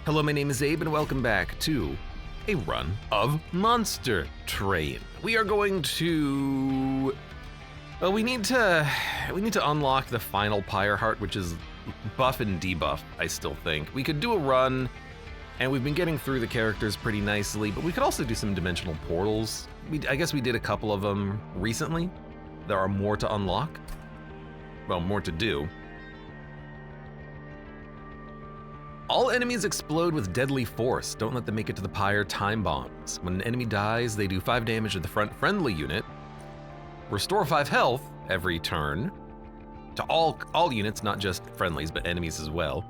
Hello, my name is Abe, and welcome back to a run of Monster Train. We are going to... Well, we need to unlock the final Pyre heart, which is buff and debuff, I still think. We could do a run, and we've been getting through the characters pretty nicely, but we could also do some dimensional portals. I guess we did a couple of them recently. There are more to unlock. Well, more to do. All enemies explode with deadly force. Don't let them make it to the Pyre time bombs. When an enemy dies, they do 5 damage to the front friendly unit. Restore 5 health every turn to all units, not just friendlies, but enemies as well.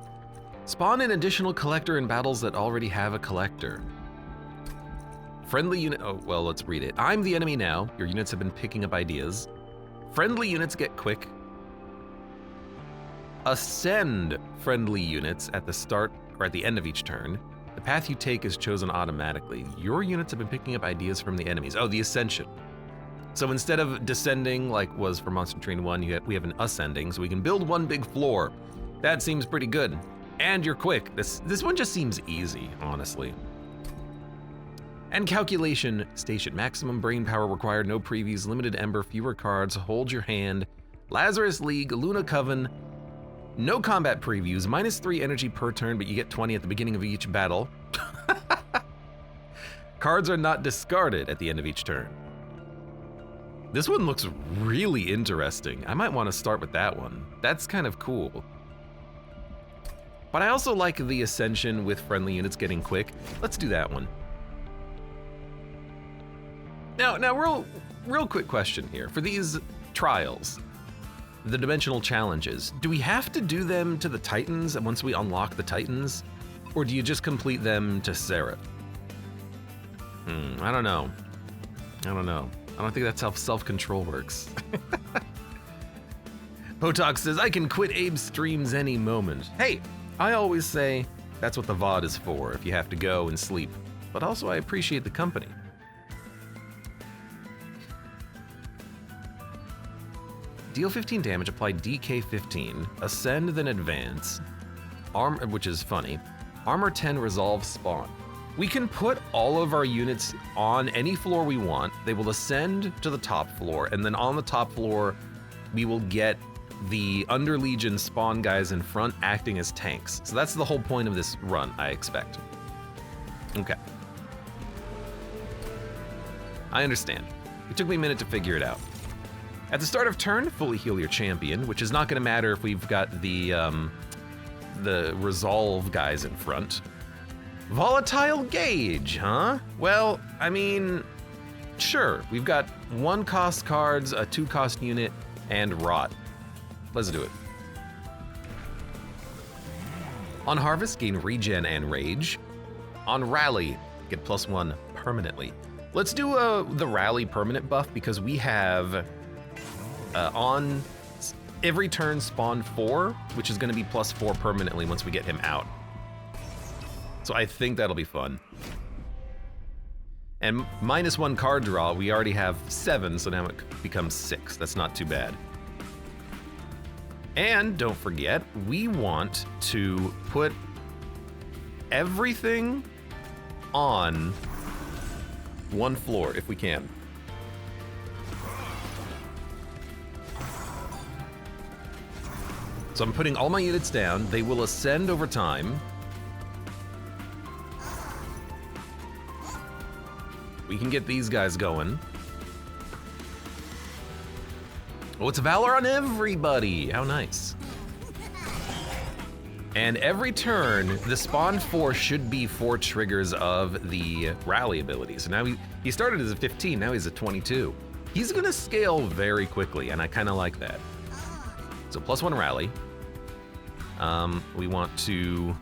Spawn an additional collector in battles that already have a collector. Friendly unit, oh, well, let's read it. I'm the enemy now. Your units have been picking up ideas. Friendly units get quick. Ascend friendly units at the start or at the end of each turn. The path you take is chosen automatically. Your units have been picking up ideas from the enemies. Oh, the ascension. So instead of descending like was for Monster Train 1, we have an ascending, so we can build one big floor. That seems pretty good. And you're quick. This one just seems easy, honestly. And calculation station. Maximum brain power required, no previews, limited ember, fewer cards, hold your hand. Lazarus League, Luna Coven. No combat previews, -3 energy per turn, but you get 20 at the beginning of each battle. Cards are not discarded at the end of each turn. This one looks really interesting. I might want to start with that one. That's kind of cool. But I also like the Ascension with friendly units getting quick. Let's do that one. Now real quick question here. For these trials, the dimensional challenges, do we have to do them to the Titans once we unlock the Titans? Or do you just complete them to Seraph? I don't know. I don't think that's how self-control works. Potox says, I can quit Abe's streams any moment. Hey, I always say that's what the VOD is for, if you have to go and sleep. But also I appreciate the company. Deal 15 damage, apply DK 15, ascend then advance, which is funny, armor 10 resolve spawn. We can put all of our units on any floor we want, they will ascend to the top floor, and then on the top floor, we will get the Under Legion spawn guys in front acting as tanks. So that's the whole point of this run, I expect. Okay. I understand. It took me a minute to figure it out. At the start of turn, fully heal your champion, which is not gonna matter if we've got the resolve guys in front. Volatile gauge, huh? Well, I mean, sure. We've got 1-cost cards, a 2-cost unit, and rot. Let's do it. On Harvest, gain regen and rage. On Rally, get +1 permanently. Let's do the Rally permanent buff because we have on every turn spawn 4, which is gonna be +4 permanently once we get him out. So I think that'll be fun. And -1 card draw, we already have 7, so now it becomes 6. That's not too bad. And don't forget, we want to put everything on one floor if we can. So I'm putting all my units down. They will ascend over time. We can get these guys going. Oh, it's Valor on everybody. How nice. And every turn, the spawn 4 should be 4 triggers of the rally ability. So now he started as a 15, now he's a 22. He's gonna scale very quickly, and I kinda like that. So +1 rally. We want to...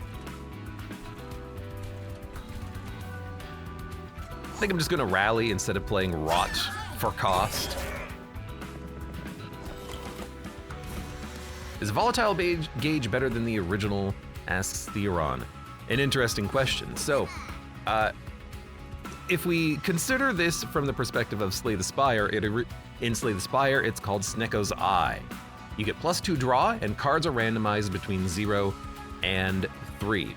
I think I'm just gonna rally instead of playing rot for cost. Is volatile gauge better than the original? Asks Theoron. An interesting question. So, if we consider this from the perspective of Slay the Spire, in Slay the Spire, it's called Snecko's Eye. You get +2 draw, and cards are randomized between 0 and 3.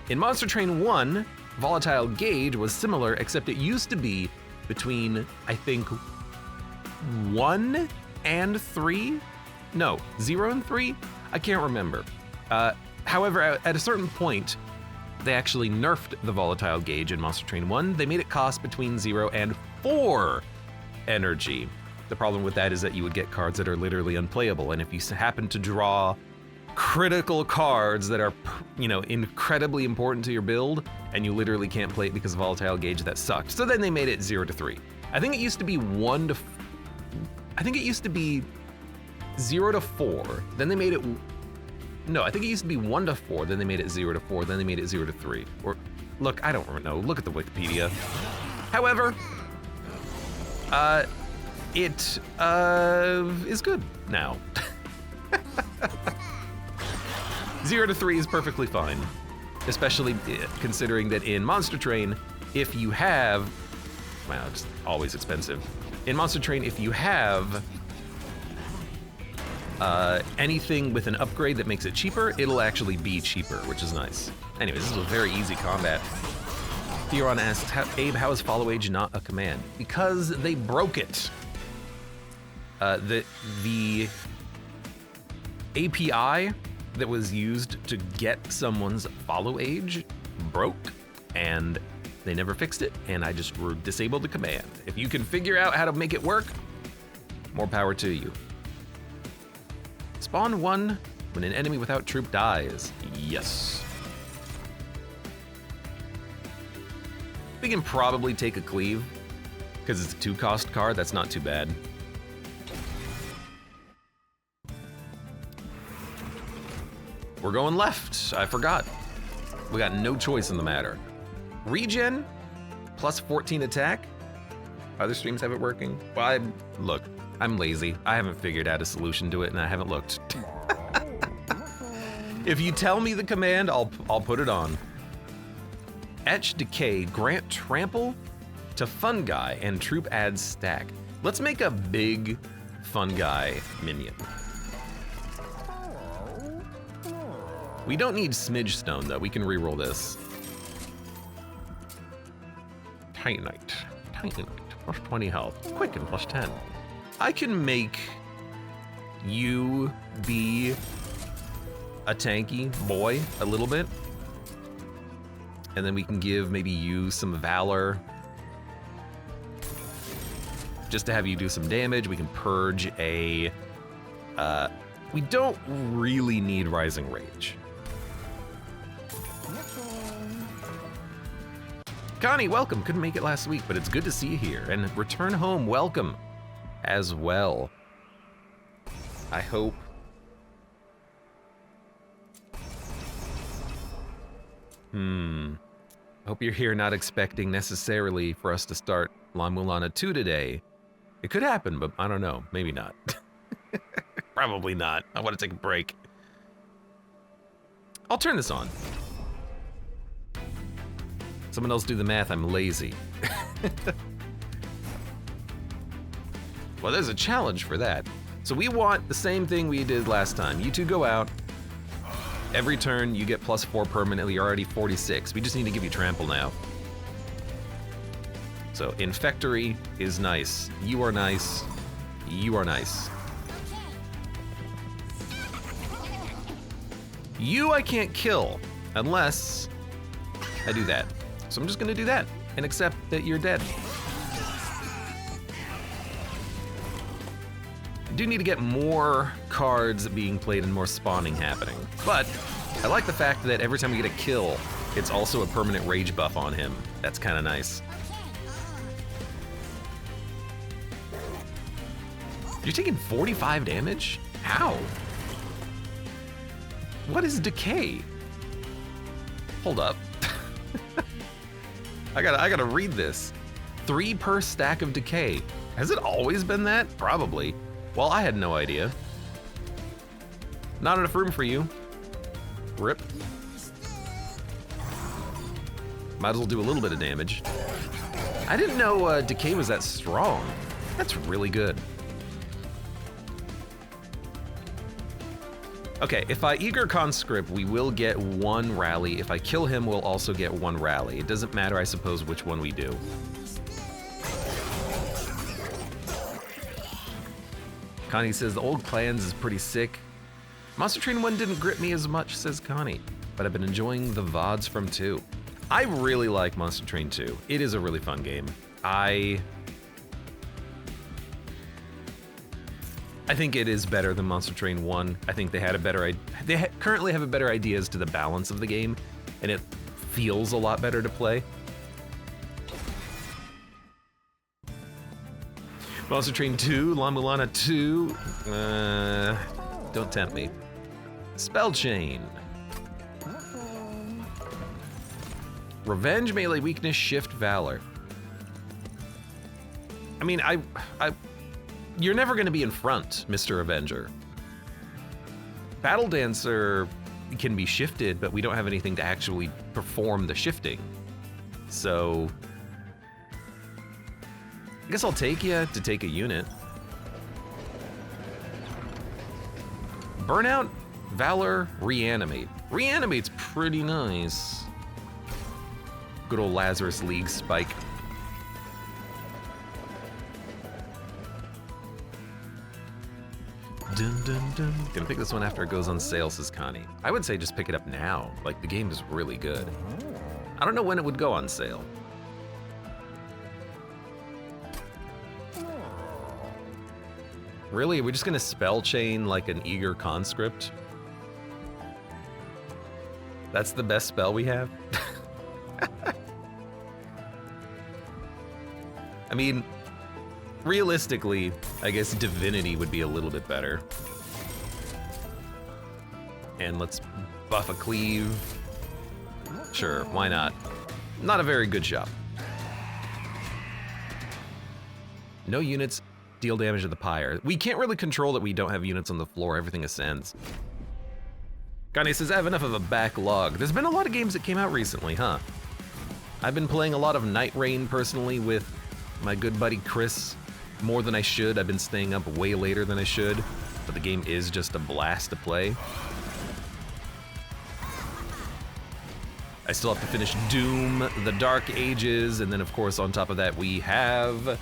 In Monster Train 1, Volatile Gauge was similar, except it used to be between, I think, 1 and 3? No, 0 and 3? I can't remember. However, at a certain point, they actually nerfed the Volatile Gauge in Monster Train 1. They made it cost between 0 and 4 energy. The problem with that is that you would get cards that are literally unplayable, and if you happen to draw critical cards that are, incredibly important to your build, and you literally can't play it because of Volatile Gauge, that sucked. So then they made it 0 to 3. I think it used to be 0 to 4. Then they made it. No, I think it used to be 1 to 4. Then they made it 0 to 4. Then they made it 0 to 3. Or, look, I don't know. Look at the Wikipedia. However, it is good now. 0 to 3 is perfectly fine, especially considering that in Monster Train, if you have, wow, it's always expensive. In Monster Train, if you have anything with an upgrade that makes it cheaper, it'll actually be cheaper, which is nice. Anyways, this is a very easy combat. Theron asks, Abe, how is follow age not a command? Because they broke it. The API that was used to get someone's follow age broke, and they never fixed it, and I just disabled the command. If you can figure out how to make it work, more power to you. Spawn 1 when an enemy without troop dies. Yes. We can probably take a cleave, because it's a 2-cost card. That's not too bad. We're going left. I forgot. We got no choice in the matter. Regen, plus 14 attack. Other streams have it working. Well, look, I'm lazy. I haven't figured out a solution to it, and I haven't looked. If you tell me the command, I'll put it on. Etch Decay, grant trample to fungi and troop adds stack. Let's make a big fungi minion. We don't need Smidge Stone, though. We can reroll this. Titanite. Titanite. Plus 20 health. Quicken. Plus 10. I can make you be a tanky boy a little bit. And then we can give maybe you some Valor. Just to have you do some damage. We can purge a... we don't really need Rising Rage. Connie, welcome. Couldn't make it last week, but it's good to see you here. And return home, welcome as well. I hope. Hope you're here not expecting necessarily for us to start La Mulana 2 today. It could happen, but I don't know. Maybe not. Probably not. I want to take a break. I'll turn this on. Someone else do the math, I'm lazy. Well, there's a challenge for that. So we want the same thing we did last time. You two go out. Every turn, you get plus 4 permanently. You're already 46. We just need to give you trample now. So Infectory is nice. You are nice. You are nice. You I can't kill unless I do that. So I'm just gonna do that and accept that you're dead. I do need to get more cards being played and more spawning happening. But I like the fact that every time we get a kill, it's also a permanent rage buff on him. That's kind of nice. You're taking 45 damage? How? What is decay? Hold up. I gotta read this. 3 per stack of decay. Has it always been that? Probably. Well, I had no idea. Not enough room for you. Rip. Might as well do a little bit of damage. I didn't know decay was that strong. That's really good. Okay, if I eager conscript, we will get 1 rally. If I kill him, we'll also get 1 rally. It doesn't matter, I suppose, which one we do. Connie says, the old clans is pretty sick. Monster Train 1 didn't grip me as much, says Connie, but I've been enjoying the VODs from 2. I really like Monster Train 2. It is a really fun game. I think it is better than Monster Train 1. I think they had a better currently have a better idea as to the balance of the game, and it feels a lot better to play. Monster Train 2, La Mulana 2, don't tempt me. Spell Chain. Revenge, melee weakness, shift, valor. I mean, you're never gonna be in front, Mr. Avenger. Battle Dancer can be shifted, but we don't have anything to actually perform the shifting. So, I guess I'll take you to take a unit. Burnout, Valor, Reanimate. Reanimate's pretty nice. Good old Lazarus League spike. Dun, dun, dun. Gonna pick this one after it goes on sale, says Connie. I would say just pick it up now. Like, the game is really good. I don't know when it would go on sale. Really? Are we just gonna spell chain like an eager conscript? That's the best spell we have? I mean, realistically, I guess Divinity would be a little bit better. And let's buff a cleave. Sure, why not? Not a very good shot. No units deal damage to the Pyre. We can't really control that we don't have units on the floor. Everything ascends. Kanye says, I have enough of a backlog. There's been a lot of games that came out recently, huh? I've been playing a lot of Night Rain personally with my good buddy Chris. More than I should. I've been staying up way later than I should, but the game is just a blast to play. I still have to finish Doom, The Dark Ages, and then of course on top of that we have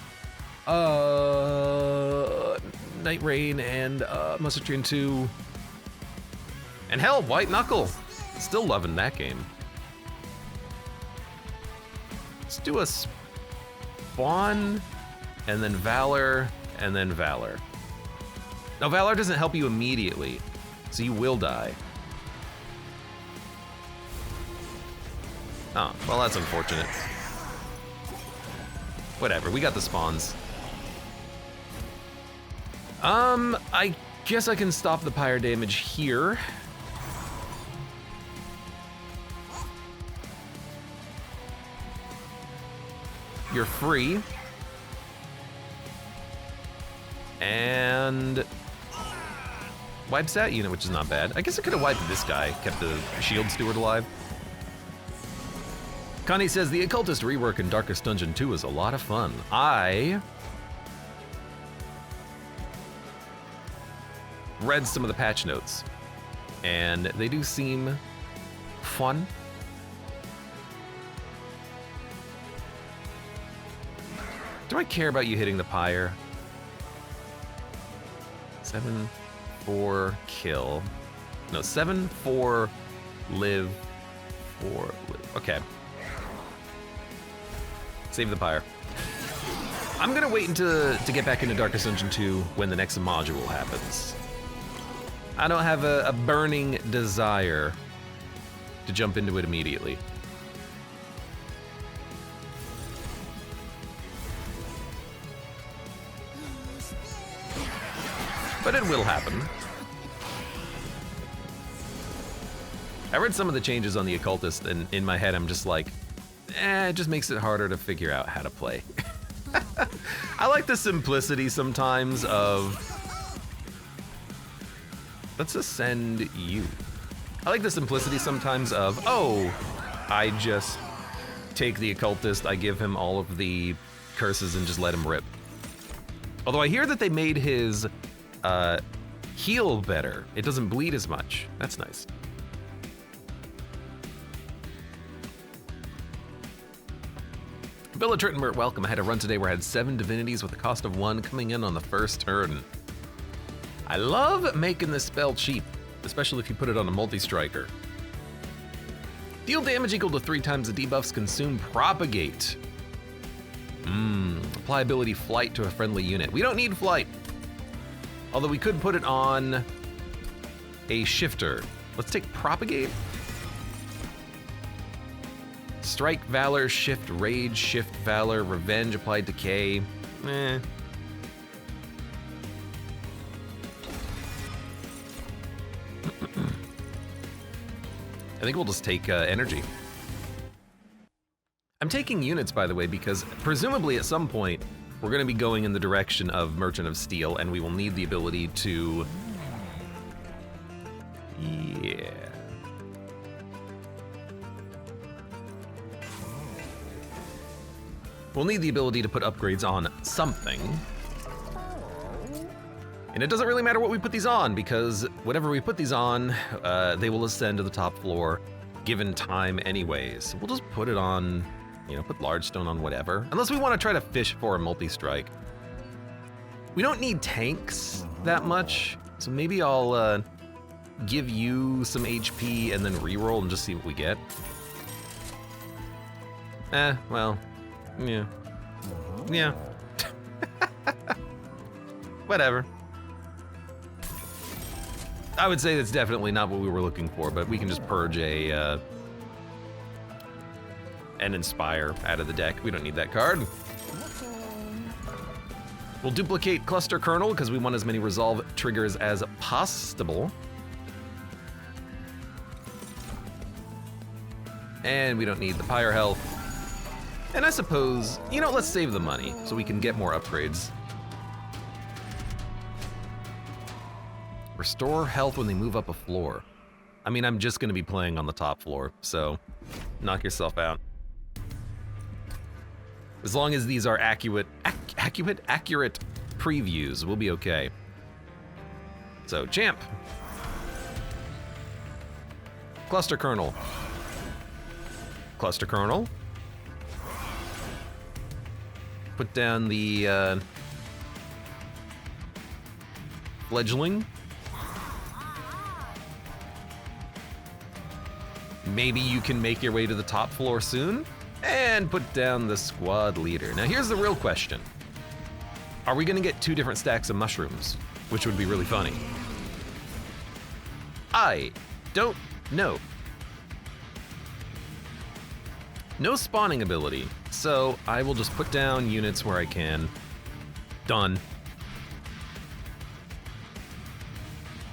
Night Rain and Monster Train 2. And hell, White Knuckle. Still loving that game. Let's do a Spawn, and then Valor, and then Valor. Now, Valor doesn't help you immediately, so you will die. Oh, well, that's unfortunate. Whatever, we got the spawns. I guess I can stop the Pyre damage here. You're free. And wipes that unit, which is not bad. I guess I could have wiped this guy, kept the shield steward alive. Connie says, the Occultist rework in Darkest Dungeon 2 is a lot of fun. I read some of the patch notes, and they do seem fun. Do I care about you hitting the Pyre? 7-4 kill. No, 7-4 live, 4 live. Okay. Save the Pyre. I'm gonna wait until to get back into Darkest Dungeon 2 when the next module happens. I don't have a burning desire to jump into it immediately. But it will happen. I read some of the changes on the Occultist, and in my head I'm just like, it just makes it harder to figure out how to play. I like the simplicity sometimes of, let's ascend you. I like the simplicity sometimes of, oh, I just take the Occultist, I give him all of the curses and just let him rip. Although I hear that they made his heal better. It doesn't bleed as much. That's nice. Billa Trittenbert, welcome. I had a run today where I had 7 divinities with a cost of 1 coming in on the first turn. I love making this spell cheap, especially if you put it on a multi-striker. Deal damage equal to 3 times the debuffs consume propagate. Apply ability flight to a friendly unit. We don't need flight. Although we could put it on a shifter. Let's take propagate. Strike, Valor, Shift, Rage, Shift, Valor, Revenge, Applied Decay. I think we'll just take energy. I'm taking units, by the way, because presumably at some point we're going to be going in the direction of Merchant of Steel, and we will need the ability to... Yeah. We'll need the ability to put upgrades on something. And it doesn't really matter what we put these on, because whatever we put these on, they will ascend to the top floor given time anyways. We'll just put it on, you know, put large stone on whatever. Unless we want to try to fish for a multi-strike. We don't need tanks that much, so maybe I'll give you some HP and then reroll and just see what we get. Well, yeah. Yeah. Whatever. I would say that's definitely not what we were looking for, but we can just purge an Inspire out of the deck. We don't need that card. We'll duplicate Cluster Kernel because we want as many resolve triggers as possible. And we don't need the Pyre health. And I suppose, you know, let's save the money so we can get more upgrades. Restore health when they move up a floor. I mean, I'm just going to be playing on the top floor, so knock yourself out. As long as these are accurate previews, we'll be okay. So, Champ. Cluster Kernel. Cluster Kernel. Put down the Fledgling. Maybe you can make your way to the top floor soon. And put down the squad leader. Now here's the real question. Are we gonna get 2 different stacks of mushrooms? Which would be really funny. I don't know. No spawning ability, so I will just put down units where I can. Done.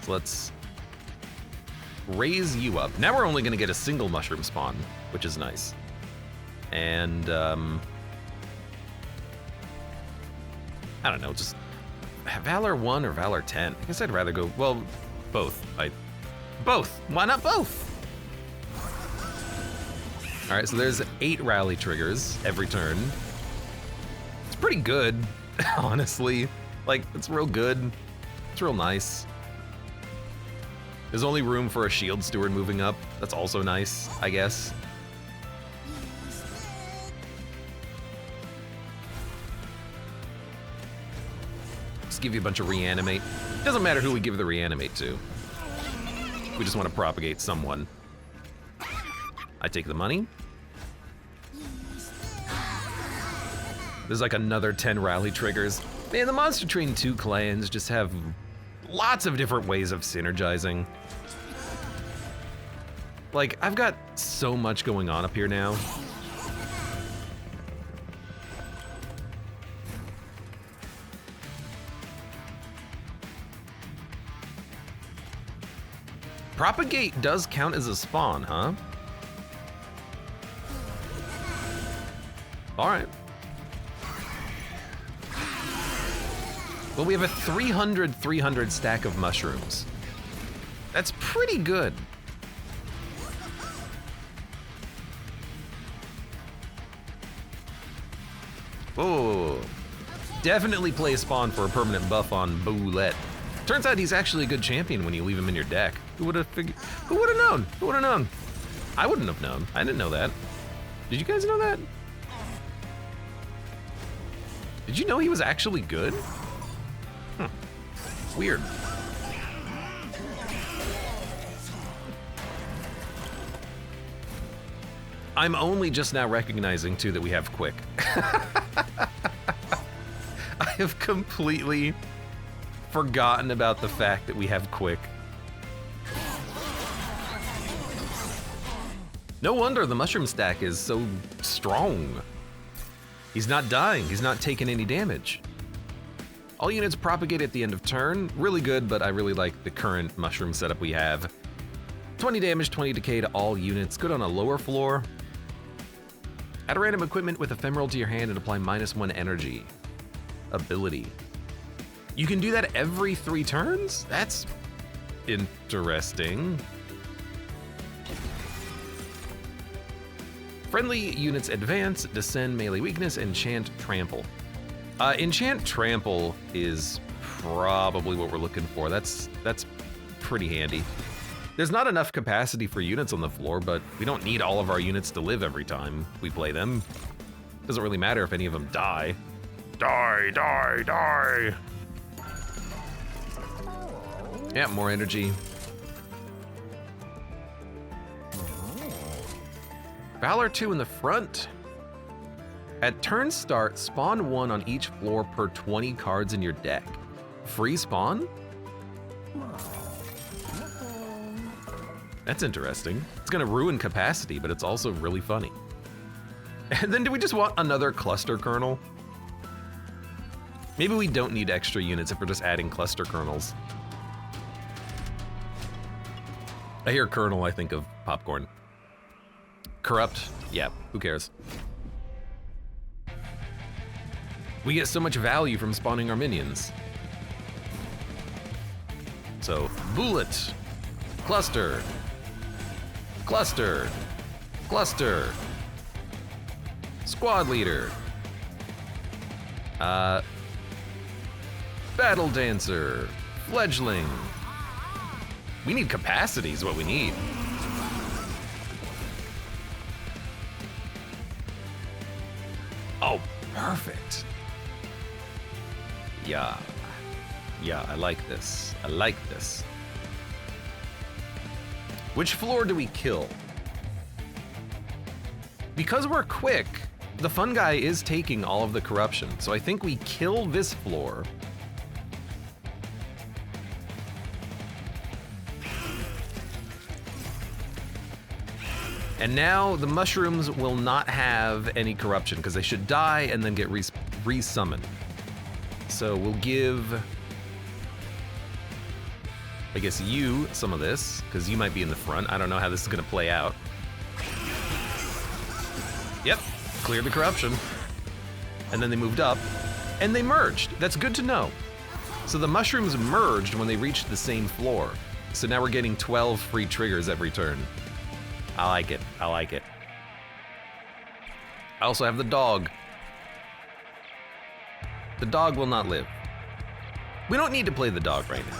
So let's raise you up. Now we're only gonna get a single mushroom spawn, which is nice. And, I don't know, just Valor 1 or Valor 10. I guess I'd rather go, well, both. Both. Why not both? All right, so there's 8 rally triggers every turn. It's pretty good, honestly. Like, it's real good. It's real nice. There's only room for a shield steward moving up. That's also nice, I guess. Just give you a bunch of reanimate. Doesn't matter who we give the reanimate to. We just want to propagate someone. I take the money. There's like another 10 rally triggers. Man, the Monster Train 2 clans just have lots of different ways of synergizing. Like, I've got so much going on up here now. Propagate does count as a spawn, huh? All right. Well, we have a 300 stack of mushrooms. That's pretty good. Oh, definitely play a spawn for a permanent buff on Boulette. Turns out he's actually a good champion when you leave him in your deck. Who would have figured? Who would have known? Who would have known? I wouldn't have known. I didn't know that. Did you guys know that? Did you know he was actually good? Weird. I'm only just now recognizing, too, that we have Quick. I have completely forgotten about the fact that we have Quick. No wonder the mushroom stack is so strong. He's not dying, he's not taking any damage. All units propagate at the end of turn. Really good, but I really like the current mushroom setup we have. 20 damage, 20 decay to all units. Good on a lower floor. Add a random equipment with ephemeral to your hand and apply -1 energy. Ability. You can do that every 3 turns? That's interesting. Friendly units advance, descend melee weakness, enchant trample. Enchant trample is probably what we're looking for. That's pretty handy. There's not enough capacity for units on the floor, but we don't need all of our units to live every time we play them. Doesn't really matter if any of them die. Die, die, die! Yeah, more energy. Valor 2 in the front. At turn start, spawn 1 on each floor per 20 cards in your deck. Free spawn? That's interesting. It's gonna ruin capacity, but it's also really funny. And then do we just want another cluster kernel? Maybe we don't need extra units if we're just adding cluster kernels. I hear kernel, I think of popcorn. Corrupt, yeah, who cares? We get so much value from spawning our minions. So, bullet, cluster, cluster, cluster, squad leader, battle dancer, fledgling. We need capacity is what we need. Oh, perfect. Yeah. Yeah, I like this. I like this. Which floor do we kill? Because we're quick, the fun guy is taking all of the corruption. So I think we kill this floor. And now the mushrooms will not have any corruption because they should die and then get resummoned. So we'll give, I guess, you some of this because you might be in the front. I don't know how this is going to play out. Yep, cleared the corruption. And then they moved up and they merged. That's good to know. So the mushrooms merged when they reached the same floor. So now we're getting 12 free triggers every turn. I like it. I like it. I also have the dog. The dog will not live. We don't need to play the dog right now.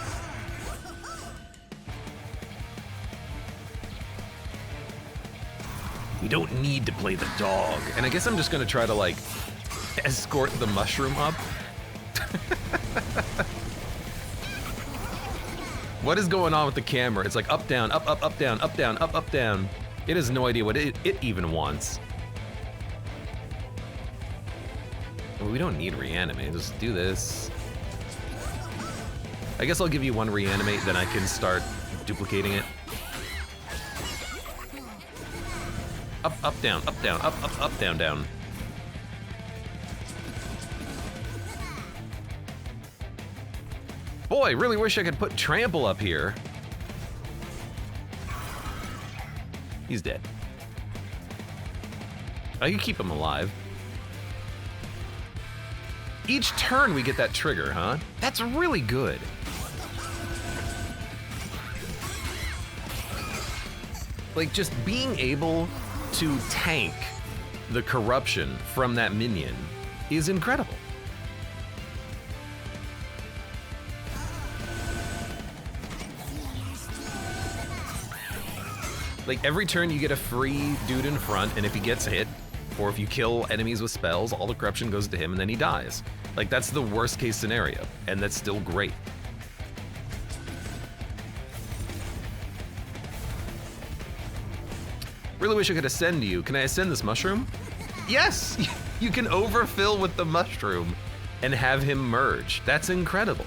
We don't need to play the dog. And I guess I'm just gonna try to like escort the mushroom up. What is going on with the camera? It's like up, down, up, up, up, down, up, down, up, up, down. It has no idea what it even wants. We don't need reanimate, just do this. I guess I'll give you 1 reanimate, then I can start duplicating it. Up, up, down, up, down, up, up, up, down, down. Boy, really wish I could put Trample up here. He's dead. I can keep him alive. Each turn we get that trigger, huh? That's really good. Like, just being able to tank the corruption from that minion is incredible. Like, every turn you get a free dude in front, and if he gets hit, or if you kill enemies with spells, all the corruption goes to him and then he dies. Like, that's the worst case scenario, and that's still great. Really wish I could ascend you. Can I ascend this mushroom? Yes! You can overfill with the mushroom and have him merge. That's incredible.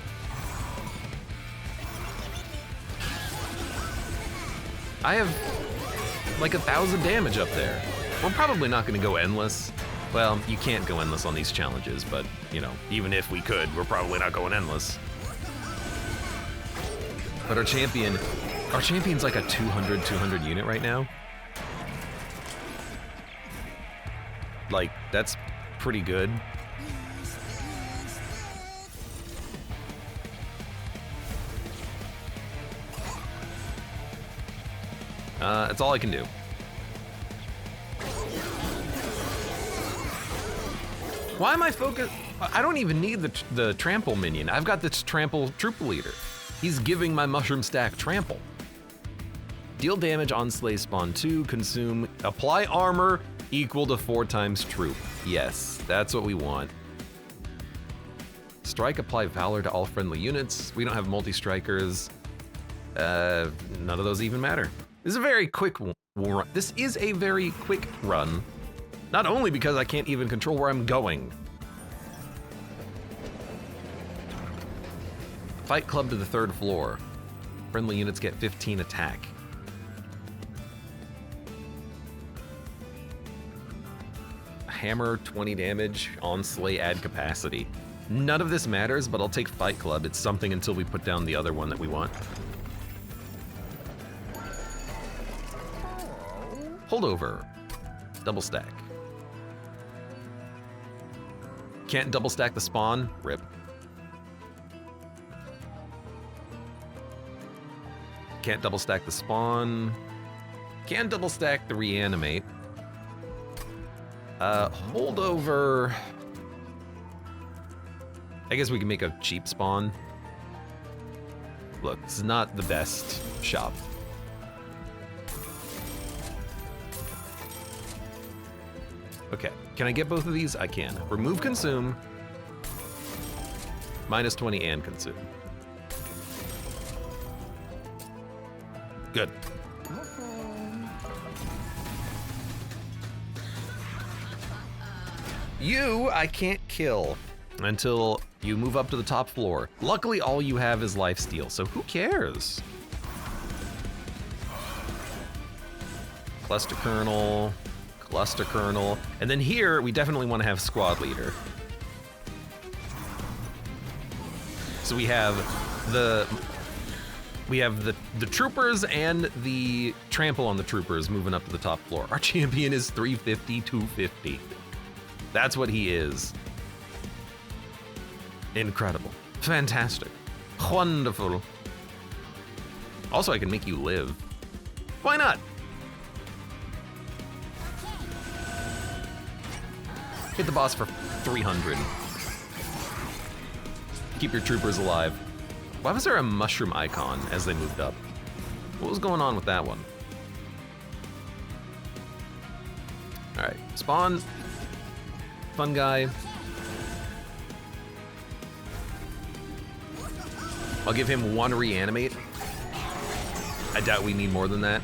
I have like 1,000 damage up there. We're probably not gonna go endless. Well, you can't go endless on these challenges, but you know, even if we could, we're probably not going endless. But our champion's like a 200 unit right now. Like, that's pretty good. That's all I can do. Why am I focused? I don't even need the trample minion. I've got this trample troop leader. He's giving my mushroom stack trample. Deal damage on slay spawn 2, consume, apply armor equal to 4 times troop. Yes, that's what we want. Strike, apply valor to all friendly units. We don't have multi-strikers. None of those even matter. This is a very quick run. This is a very quick run. Not only because I can't even control where I'm going. Fight club to the 3rd floor. Friendly units get 15 attack. Hammer, 20 damage, on slay, add capacity. None of this matters, but I'll take Fight Club. It's something until we put down the other one that we want. Holdover. Double stack. Can't double stack the spawn. Rip. Can't double stack the spawn. Can't double stack the reanimate. Holdover. I guess we can make a cheap spawn. Look, this is not the best shop. Okay, can I get both of these? I can. Remove consume. Minus 20 and consume. Good. You, I can't kill until you move up to the top floor. Luckily, all you have is lifesteal, so who cares? Cluster kernel, and then here, we definitely want to have squad leader. So we have the troopers and the trample on the troopers moving up to the top floor. Our champion is 350, 250. That's what he is. Incredible. Fantastic. Wonderful. Also, I can make you live. Why not? Hit the boss for 300. Keep your troopers alive. Why was there a mushroom icon as they moved up? What was going on with that one? All right, spawn. Fun guy. I'll give him 1 reanimate. I doubt we need more than that.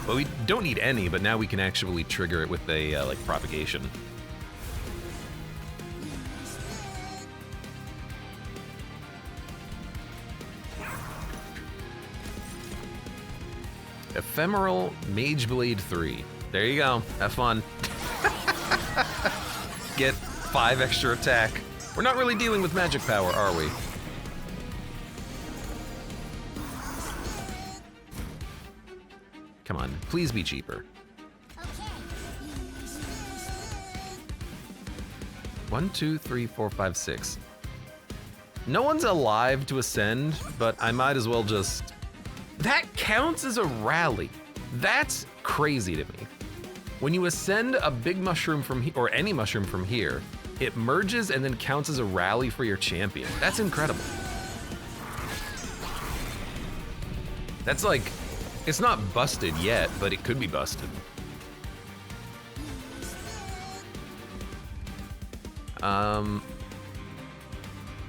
But we don't need any, but now we can actually trigger it with a, like, propagation. Ephemeral Mageblade 3. There you go. Have fun. Get 5 extra attack. We're not really dealing with magic power, are we? Come on, please be cheaper. 1, 2, 3, 4, 5, 6. No one's alive to ascend, but I might as well just... That counts as a rally. That's crazy to me. When you ascend a big mushroom from here, or any mushroom from here, it merges and then counts as a rally for your champion. That's incredible. That's like It's not busted yet, but it could be busted.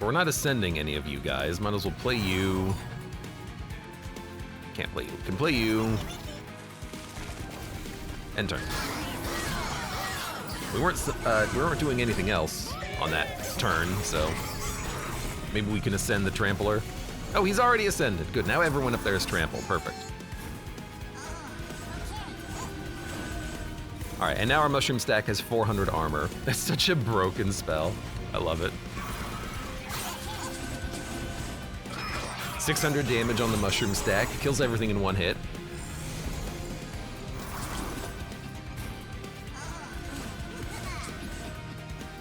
We're not ascending any of you guys. Might as well play you. Can't play you. Can play you. End turn. We weren't doing anything else on that turn, so maybe we can ascend the Trampler. Oh, he's already ascended. Good. Now everyone up there is trample. Perfect. All right, and now our mushroom stack has 400 armor. That's such a broken spell. I love it. 600 damage on the mushroom stack. Kills everything in one hit.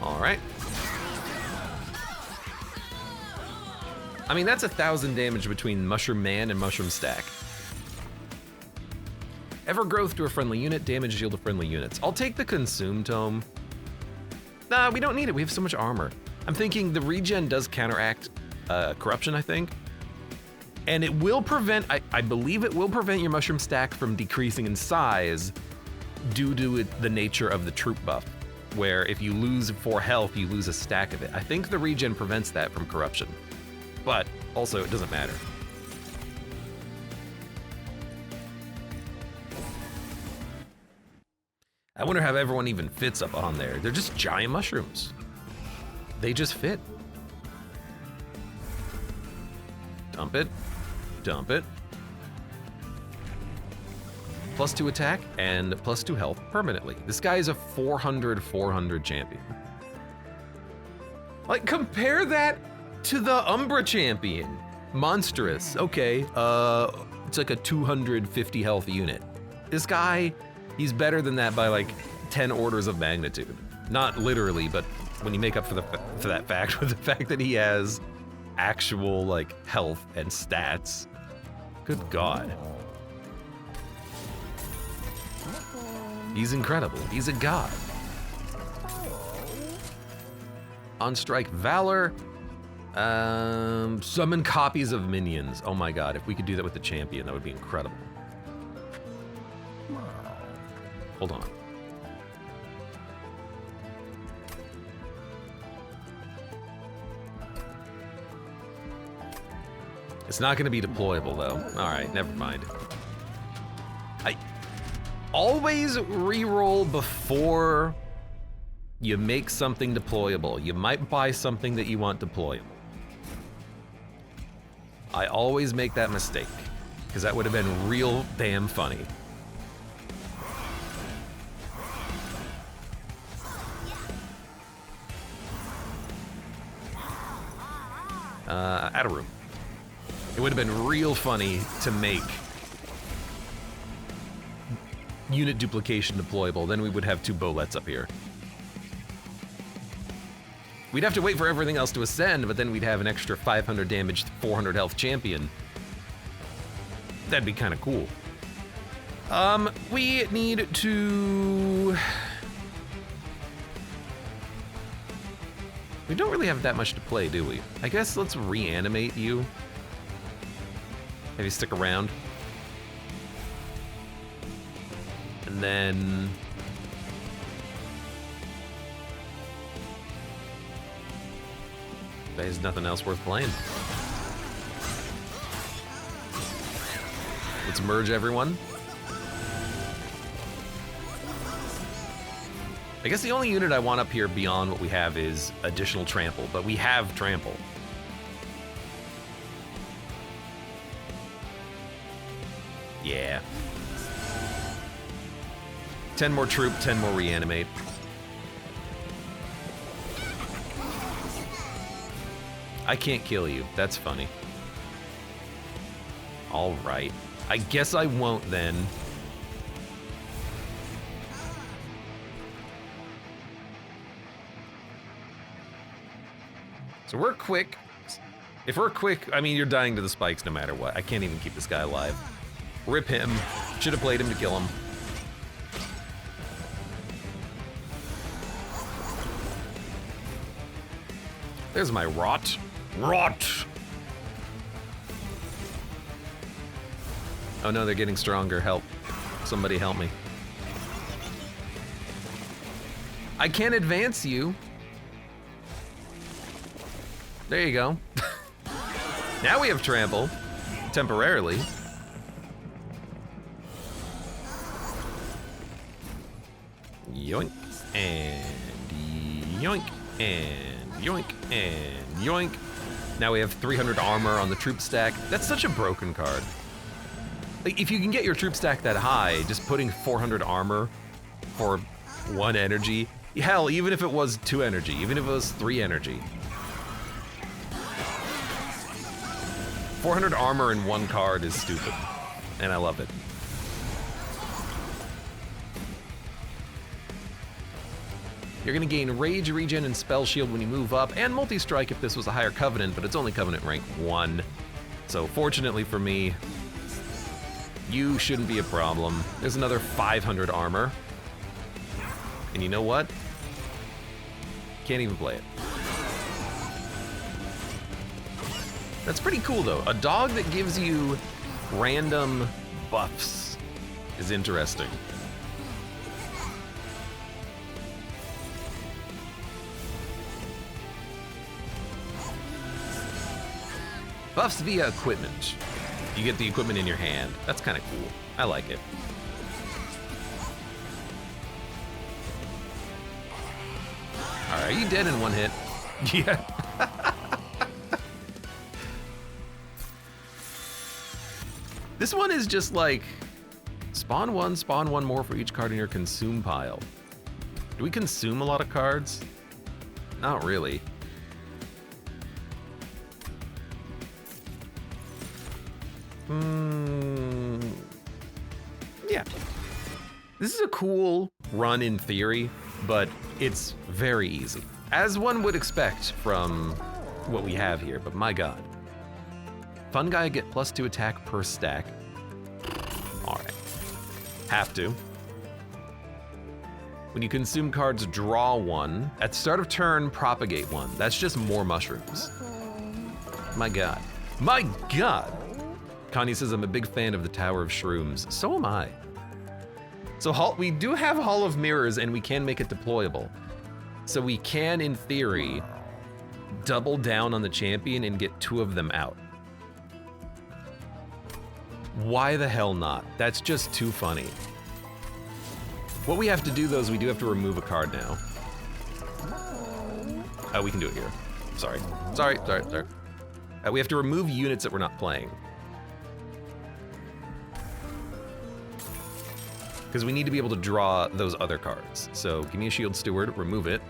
All right. I mean, that's 1,000 damage between Mushroom Man and Mushroom Stack. Ever growth to a friendly unit, damage deal to friendly units. I'll take the Consume Tome. Nah, we don't need it. We have so much armor. I'm thinking the regen does counteract corruption, I think. And it will prevent, I believe it will prevent your Mushroom Stack from decreasing in size due to the nature of the troop buff, where if you lose 4 health, you lose a stack of it. I think the regen prevents that from corruption, but also it doesn't matter. I wonder how everyone even fits up on there. They're just giant mushrooms. They just fit. Dump it. Dump it. +2 attack and +2 health permanently. This guy is a 400 champion. Like, compare that to the Umbra champion. Monstrous. Okay, it's like a 250 health unit. This guy, he's better than that by like 10 orders of magnitude. Not literally, but when you make up for that fact with the fact that he has actual like health and stats. Good God. He's incredible. He's a god. On strike Valor. Summon copies of minions. Oh my God, if we could do that with the champion, that would be incredible. Hold on. It's not gonna be deployable though. All right, never mind. I always reroll before you make something deployable. You might buy something that you want deployable. I always make that mistake, because that would have been real damn funny. Out of room. It would have been real funny to make unit duplication deployable. Then we would have 2 bolets up here. We'd have to wait for everything else to ascend, but then we'd have an extra 500 damage, 400 health champion. That'd be kind of cool. We need to... We don't really have that much to play, do we? I guess let's reanimate you. Have you stick around. And then... There's nothing else worth playing. Let's merge everyone. I guess the only unit I want up here beyond what we have is additional trample, but we have trample. Yeah. 10 more troop, 10 more reanimate. I can't kill you. That's funny. All right. I guess I won't then. So we're quick. If we're quick, I mean, you're dying to the spikes no matter what. I can't even keep this guy alive. Rip him. Should have played him to kill him. There's my rot. Rot! Oh no, they're getting stronger. Help. Somebody help me. I can't advance you. There you go. Now we have trample. Temporarily. Yoink. And yoink. And yoink. And yoink. Now we have 300 armor on the troop stack. That's such a broken card. Like, if you can get your troop stack that high, just putting 400 armor for 1 energy, hell, even if it was 2 energy, even if it was 3 energy. 400 armor in 1 card is stupid, and I love it. You're gonna gain Rage, Regen, and Spell Shield when you move up, and Multi-Strike if this was a higher Covenant, but it's only Covenant rank 1. So fortunately for me, you shouldn't be a problem. There's another 500 armor. And you know what? Can't even play it. That's pretty cool though. A dog that gives you random buffs is interesting. Buffs via equipment. You get the equipment in your hand. That's kind of cool. I like it. All right, you dead in 1 hit. Yeah. This one is just like, spawn 1 more for each card in your consume pile. Do we consume a lot of cards? Not really. Yeah. This is a cool run in theory, but it's very easy. As one would expect from what we have here, but my god. Fun guy get +2 attack per stack. All right. Have to. When you consume cards, draw 1. At start of turn, propagate 1. That's just more mushrooms. My god. My god! Connie says, I'm a big fan of the Tower of Shrooms. So am I. So we do have Hall of Mirrors, and we can make it deployable. So we can, in theory, double down on the champion and get 2 of them out. Why the hell not? That's just too funny. What we have to do, though, is we do have to remove a card now. Oh, we can do it here. Sorry. We have to remove units that we're not playing. Because we need to be able to draw those other cards. So give me a Shield Steward, remove it.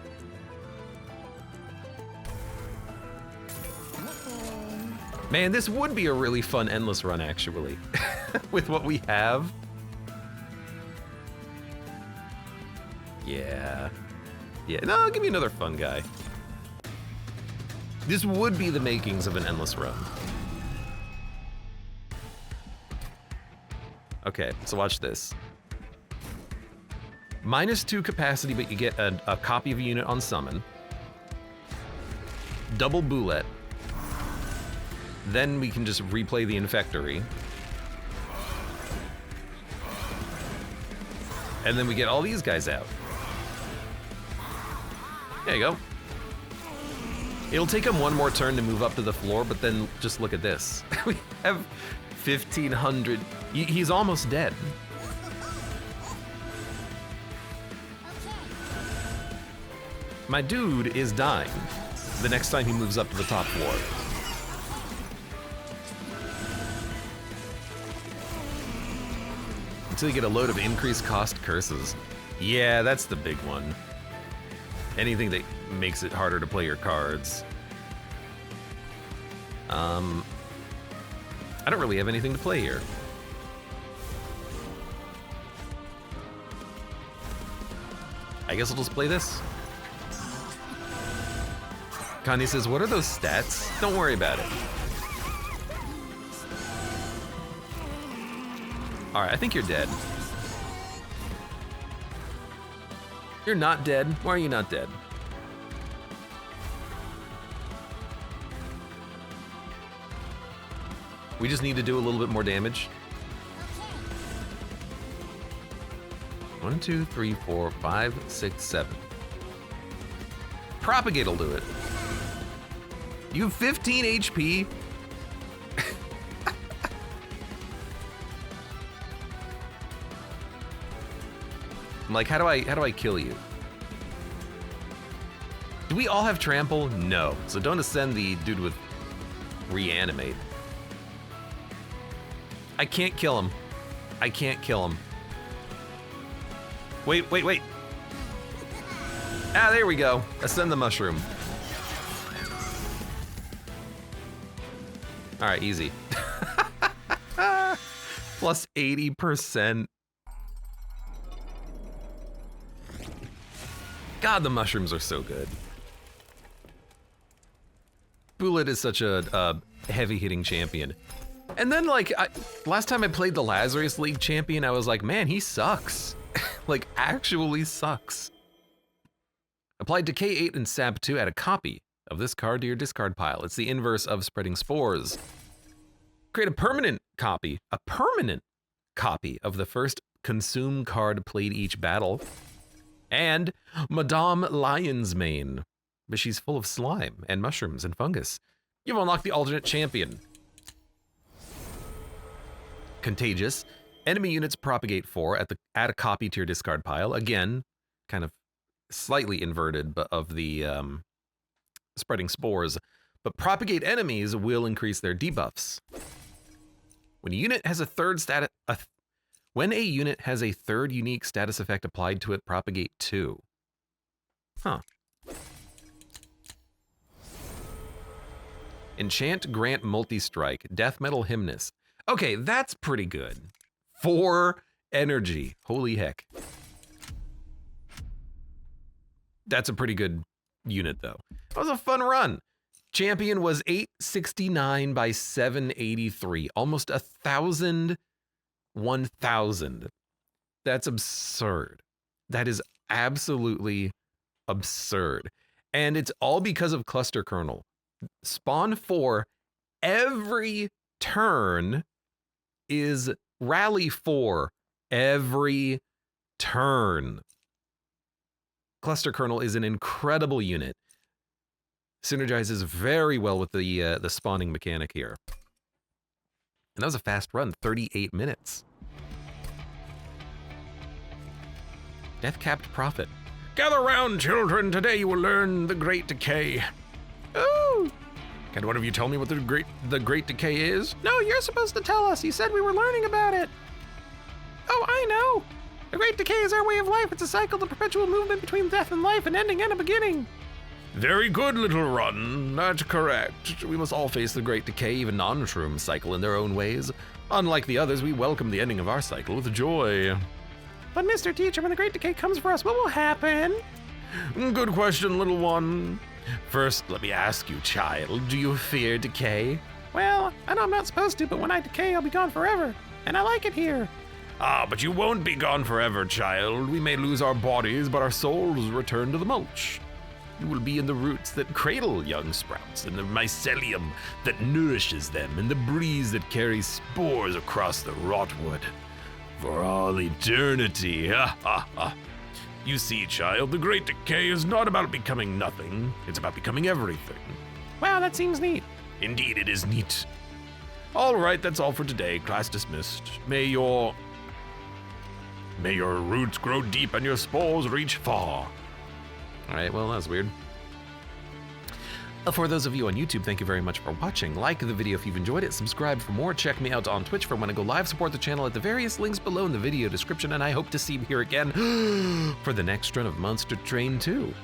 Man, this would be a really fun endless run, actually, with what we have. Yeah. Yeah, no, give me another fun guy. This would be the makings of an endless run. Okay, so watch this. -2 capacity, but you get a copy of a unit on summon. Double Boulette. Then we can just replay the Infectory. And then we get all these guys out. There you go. It'll take him 1 more turn to move up to the floor, but then just look at this. We have 1,500. He's almost dead. My dude is dying the next time he moves up to the top floor. Until you get a load of increased cost curses. Yeah, that's the big one. Anything that makes it harder to play your cards. I don't really have anything to play here. I guess I'll just play this. Connie says, what are those stats? Don't worry about it. All right, I think you're dead. You're not dead. Why are you not dead? We just need to do a little bit more damage. 1, 2, 3, 4, 5, 6, 7. Propagate will do it. You have 15 HP. I'm like, how do I kill you? Do we all have trample? No. So don't ascend the dude with reanimate. I can't kill him. I can't kill him. Wait. Ah, there we go. Ascend the mushroom. All right, easy. Plus 80%. God, the mushrooms are so good. Bullet is such a heavy-hitting champion. And then, like, last time I played the Lazarus League champion, I was like, man, he sucks. Like, actually sucks. Applied Decay 8 and Sap 2, add a copy of this card to your discard pile. It's the inverse of Spreading Spores. Create a permanent copy of the first consume card played each battle. And Madame Lion's Mane, but she's full of slime and mushrooms and fungus. You've unlocked the alternate champion. Contagious. Enemy units propagate 4 add a copy to your discard pile. Again, kind of slightly inverted of the Spreading Spores, but propagate enemies will increase their debuffs. When a unit has a third unique status effect applied to it, propagate 2. Huh. Enchant, grant, multi-strike, death metal hymnus. Okay, that's pretty good. 4 energy. Holy heck. That's a pretty good unit, though. That was a fun run. Champion was 869 by 783. Almost 1,000. That's absurd. That is absolutely absurd. And it's all because of Cluster Kernel. Spawn 4 every turn is Rally 4 every turn. Cluster Kernel is an incredible unit. Synergizes very well with the spawning mechanic here. And that was a fast run, 38 minutes. Death-capped prophet. Gather round, children. Today you will learn the Great Decay. Ooh! Can one of you tell me what the Great Decay is? No, you're supposed to tell us. You said we were learning about it. Oh, I know. The Great Decay is our way of life. It's a cycle, the perpetual movement between death and life, an ending and a beginning. Very good, little Run. That's correct. We must all face the Great Decay, even non-shrooms cycle in their own ways. Unlike the others, we welcome the ending of our cycle with joy. But Mr. Teacher, when the Great Decay comes for us, what will happen? Good question, little one. First, let me ask you, child, do you fear decay? Well, I know I'm not supposed to, but when I decay, I'll be gone forever. And I like it here. Ah, but you won't be gone forever, child. We may lose our bodies, but our souls return to the mulch. You will be in the roots that cradle young sprouts, and the mycelium that nourishes them, and the breeze that carries spores across the rotwood. For all eternity, ha ha ha. You see, child, the Great Decay is not about becoming nothing. It's about becoming everything. Wow, that seems neat. Indeed, it is neat. All right, that's all for today. Class dismissed. May your roots grow deep and your spores reach far. All right, well, that was weird. For those of you on YouTube, thank you very much for watching. Like the video if you've enjoyed it, subscribe for more, check me out on Twitch for when I go live, support the channel at the various links below in the video description, and I hope to see you here again for the next run of Monster Train 2.